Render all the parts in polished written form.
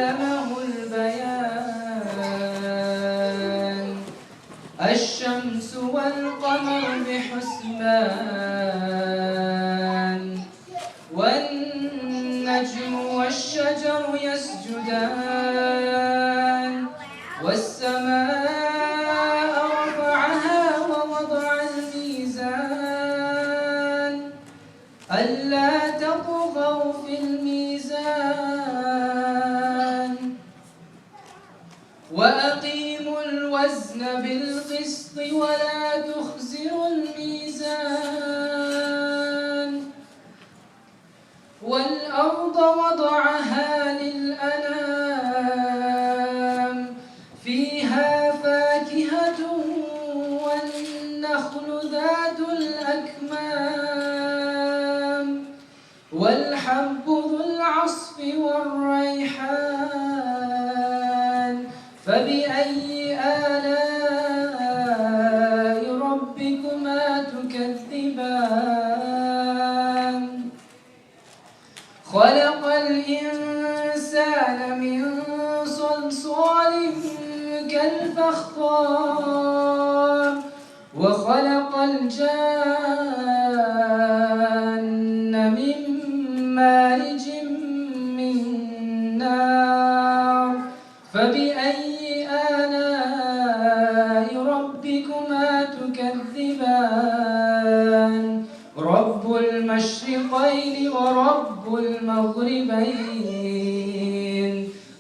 علمه البيان الشمس والقمر بحسبان والنجم والشجر يسجدان والسماء رفعها ووضع الميزان ألا تطغوا في الميزان وأقيموا الوزن بالقسط ولا تخسروا الميزان والأرض وضعها للأنام فيها فاكهة والنخل ذات الأكمام والحب ذو العصف والريحان فبأي آلاء ربكما تكذبان خلق الإنسان من صلصال كالفخار وخلق الجان من مارج من نار فبأي آلاء ربكما تكذبان رب المشرقين ورب المغربين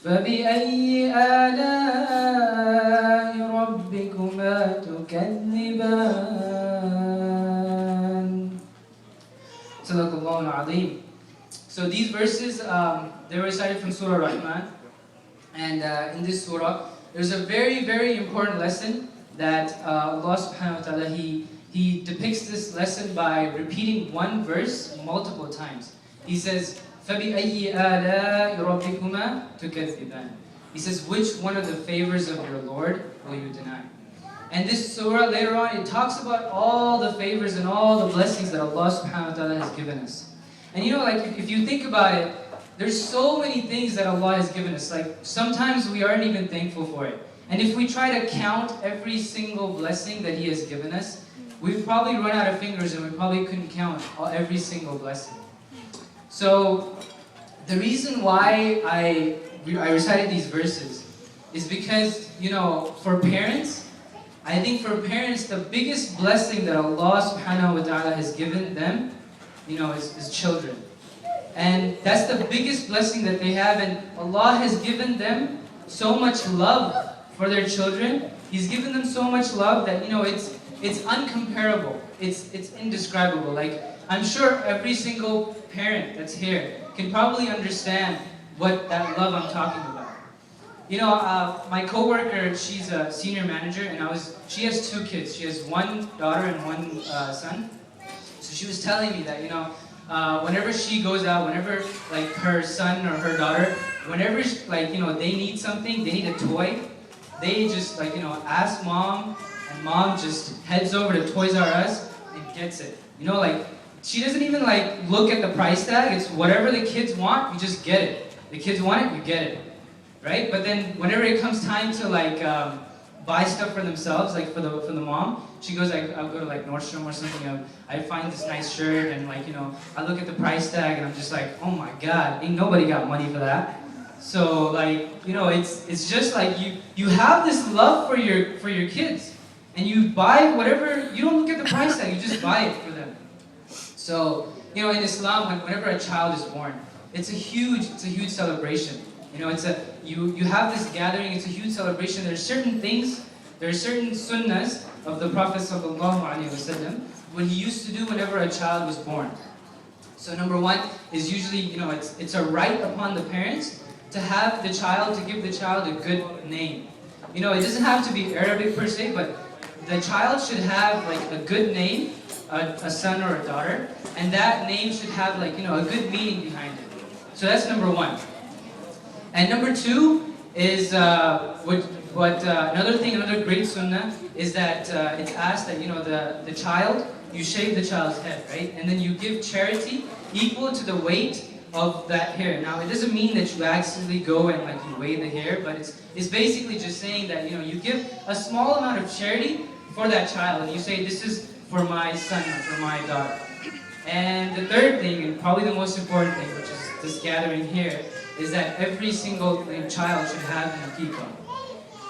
فبأي آلاء ربكما تكذبان صدق الله العظيم. So these verses, they were recited from Surah Rahman, and in this surah, there's a very, very important lesson that Allah subhanahu wa ta'ala, He depicts this lesson by repeating one verse multiple times. He says, فَبِأَيِّ آلَاءِ رَبِّكُمَا تُكَذِّبَانِ. He says, which one of the favors of your Lord will you deny? And this surah later on, it talks about all the favors and all the blessings that Allah subhanahu wa ta'ala has given us. And you know, like if you think about it, there's so many things that Allah has given us. Like sometimes we aren't even thankful for it. And if we try to count every single blessing that He has given us, we'd probably run out of fingers and we probably couldn't count every single blessing. So the reason why I recited these verses is because, you know, for parents, I think for parents, the biggest blessing that Allah subhanahu wa ta'ala has given them, you know, is children. And that's the biggest blessing that they have. And Allah has given them so much love for their children. He's given them so much love that, you know, it's uncomparable. It's indescribable. Like, I'm sure every single parent that's here can probably understand what that love I'm talking about. You know, my coworker, she's a senior manager, and she has 2 kids. She has one daughter and one son. So she was telling me that, you know, whenever she goes out, whenever like her son or her daughter, whenever like, you know, they need something, they need a toy, they just like, you know, ask mom, and mom just heads over to Toys R Us and gets it. You know, like she doesn't even like look at the price tag. It's whatever the kids want, you just get it. The kids want it, you get it, right? But then whenever it comes time to like buy stuff for themselves, like for the mom, she goes like, I'll go to like Nordstrom or something, I find this nice shirt and like, you know, I look at the price tag and I'm just like, oh my God, ain't nobody got money for that. So like, you know, it's just like you have this love for your kids, and you buy whatever, you don't look at the price tag, you just buy it for them. So, you know, in Islam, whenever a child is born, it's a huge celebration. You know, you have this gathering, it's a huge celebration. There are certain things, there are certain sunnahs of the Prophet ﷺ what he used to do whenever a child was born. So number one is usually, you know, it's a right upon the parents to have the child, to give the child a good name. You know, it doesn't have to be Arabic per se, but the child should have like a good name, a son or a daughter, and that name should have like, you know, a good meaning behind it. So that's number one. And number two is another great sunnah is that it's asked that, you know, you shave the child's head, right? And then you give charity equal to the weight of that hair. Now, it doesn't mean that you actually go and like you weigh the hair, but it's basically just saying that, you know, you give a small amount of charity for that child, and you say, this is for my son or for my daughter. And the third thing, and probably the most important thing, which is this gathering here, is that every single child should have an aqiqah.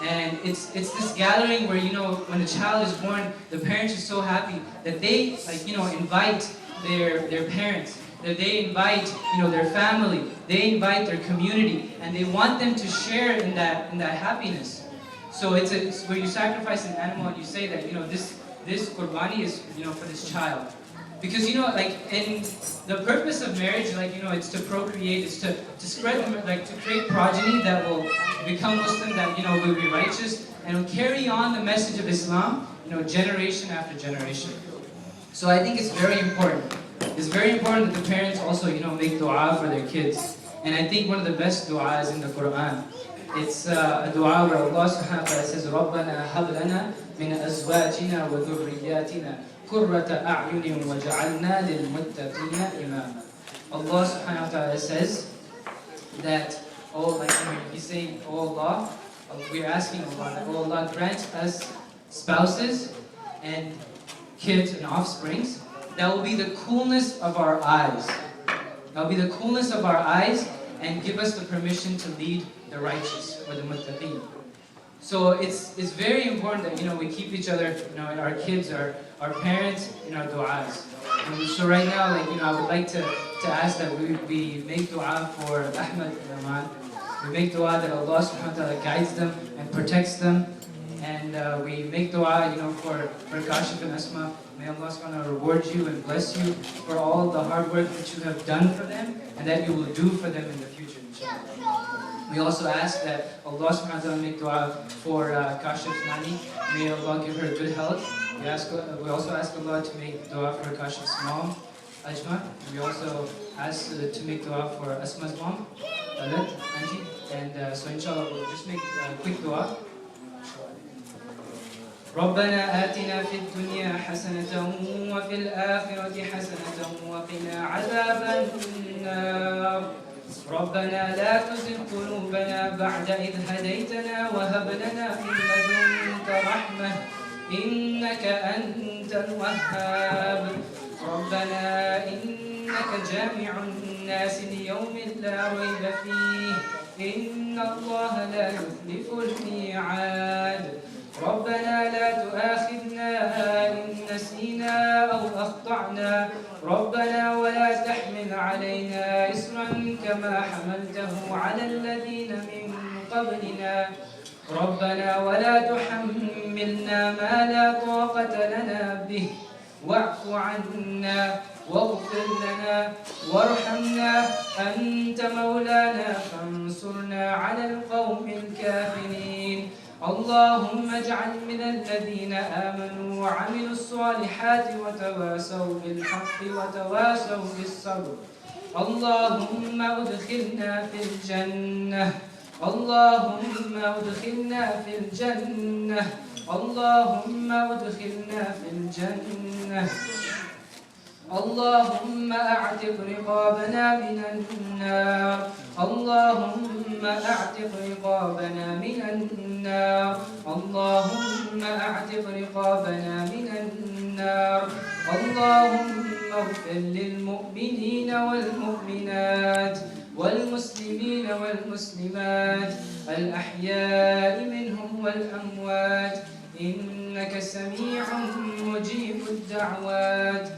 And it's this gathering where, you know, when a child is born, the parents are so happy that they, like, you know, invite their parents, that they invite, you know, their family, they invite their community, and they want them to share in that happiness. So it's where you sacrifice an animal and you say that, you know, this qurbani is, you know, for this child. Because, you know, like, in the purpose of marriage, like, you know, it's to procreate, it's to spread, like, to create progeny that will become Muslim, that, you know, will be righteous, and will carry on the message of Islam, you know, generation after generation. So I think it's very important. It's very important that the parents also, you know, make dua for their kids. And I think one of the best du'as in the Quran, it's a dua where Allah subhanahu wa ta'ala says, رَبَّنَا هَبْ لَنَا مِنْ أَزْوَاجِنَا وَذُرِّيَّاتِنَا قُرَّةَ أَعْيُنٍ وَجَعَلْنَا لِلْمُتَّقِينَ إِمَامًا. Allah subhanahu wa ta'ala says that, oh, like, you know, he's saying, oh Allah, we're asking Allah, that, oh Allah, grant us spouses and kids and offsprings that will be the coolness of our eyes. That will be the coolness of our eyes, and give us the permission to lead the righteous, or the muttaqeen. So it's very important that, you know, we keep each other, you know, and our kids, our parents, in our du'as. So right now, like, you know, I would like to ask that we make du'a for Ahmad and Rahman. We make du'a that Allah subhanahu wa ta'ala guides them and protects them. And we make du'a, you know, for Kashif and Asma. May Allah subhanahu wa ta'ala reward you and bless you for all the hard work that you have done for them, and that you will do for them in the future, inshallah. We also ask that Allah subhanahu wa ta'ala make dua for Kashif's Nani. May Allah give her good health. We also ask Allah to make dua for Kashif's mom, Ajma. We also ask to make dua for Asma's mom, Alat, auntie. And so inshallah we'll just make a quick dua. ربنا آتنا في الدنيا حسنة وفي الآخرة حسنة وقنا عذاب النار ربنا لا تزغ قلوبنا بعد إذ هديتنا وهب لنا من لدنك رحمة إنك أنت الوهاب ربنا إنك جامع الناس ليوم لا ريب فيه إن الله لا يخلف الميعاد ربنا لا تؤاخذنا إن نسينا أو أخطأنا ربنا ولا تحمل علينا إصرا كما حملته على الذين من قبلنا ربنا ولا تحملنا ما لا طاقة لنا به واعف عنا واغفر لنا وارحمنا أنت مولانا فانصرنا على القوم الكافرين اللهم اجعل من الذين آمنوا وعملوا الصالحات وتواصوا بالحق وتواصوا بالصبر اللهم ادخلنا في الجنة اللهم ادخلنا في الجنة اللهم ادخلنا في الجنة اللهم اعتق رقابنا من النار اللهم اعتق رقابنا من النار اللهم اعتق رقابنا من النار اللهم اغفر للمؤمنين والمؤمنات والمسلمين والمسلمات الأحياء منهم والأموات إنك سميع مجيب الدعوات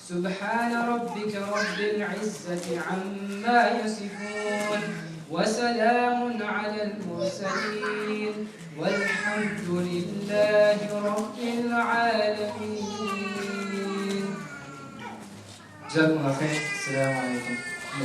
سبحان ربك رب العزة عما يصفون وسلام على المرسلين والحمد لله رب العالمين. جزاكم الله خير. السلام عليكم.